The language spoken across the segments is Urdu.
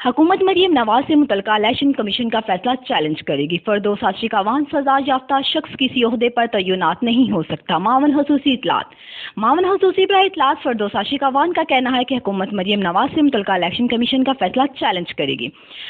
حکومت مریم نواز سے متعلقہ الیکشن کمیشن کا فیصلہ چیلنج کرے گی۔ فردوس عاشقاوان سزا یافتہ شخص کسی عہدے پر تعینات نہیں ہو سکتا۔ معاون خصوصی اطلاعات۔ معاون خصوصی برائے اطلاعات فردوس عاشقاوان کا کہنا ہے کہ حکومت مریم نواز سے متعلقہ الیکشن کمیشن کا فیصلہ چیلنج کرے گی۔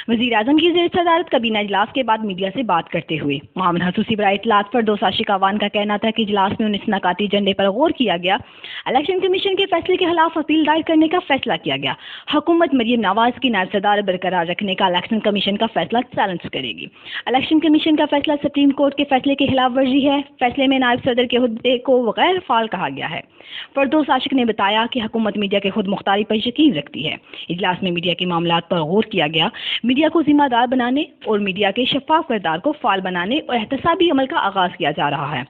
وزیر اعظم کی زیر صدارت کابینہ اجلاس کے بعد میڈیا سے بات کرتے ہوئے معاون خصوصی برائے اطلاعات فردوس عاشقاوان کا کہنا تھا کہ اجلاس میں 19 نکاتی ایجنڈے پر غور کیا گیا۔ الیکشن کمیشن کے فیصلے کے خلاف اپیل دائر کرنے کا فیصلہ کیا گیا۔ حکومت مریم نواز کی نائب صدارت برقرار رکھنے کا الیکشن کمیشن کا فیصلہ چیلنج کرے گی۔ الیکشن کمیشن کا فیصلہ سپریم کورٹ کے فیصلے کی خلاف ورزی ہے۔ فیصلے میں نائب صدر کے عہدے کو غیر فعال کہا گیا ہے۔ فردوس عاشق نے بتایا کہ حکومت میڈیا کے خود مختاری پر یقین رکھتی ہے۔ اجلاس میں میڈیا کے معاملات پر غور کیا گیا۔ میڈیا کو ذمہ دار بنانے اور میڈیا کے شفاف کردار کو فعال بنانے اور احتسابی عمل کا آغاز کیا جا رہا ہے۔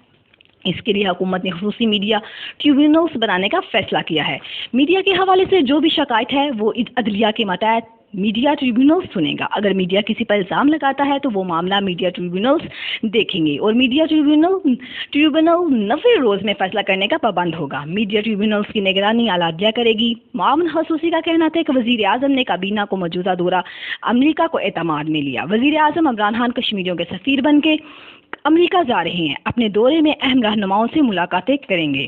اس کے لیے حکومت نے خصوصی میڈیا ٹریبیونلز بنانے کا فیصلہ کیا ہے۔ میڈیا کے حوالے سے جو بھی شکایت ہے وہ عدلیہ کے ماتحت میڈیا ٹریبیونلز سنے گا۔ اگر میڈیا کسی پر الزام لگاتا ہے تو وہ معاملہ میڈیا ٹریبیونلز دیکھیں گے اور میڈیا ٹریبیونل 90 روز میں فیصلہ کرنے کا پابند ہوگا۔ میڈیا ٹریبیونلز کی نگرانی اعلیٰ عدلیہ کرے گی۔ معاون خصوصی کا کہنا تھا کہ وزیر اعظم نے کابینہ کو موجودہ دورہ امریکہ کو اعتماد میں لیا۔ وزیر اعظم عمران خان کشمیریوں کے سفیر بن کے امریکہ جا رہے ہیں۔ اپنے دورے میں اہم رہنماؤں سے ملاقاتیں کریں گے۔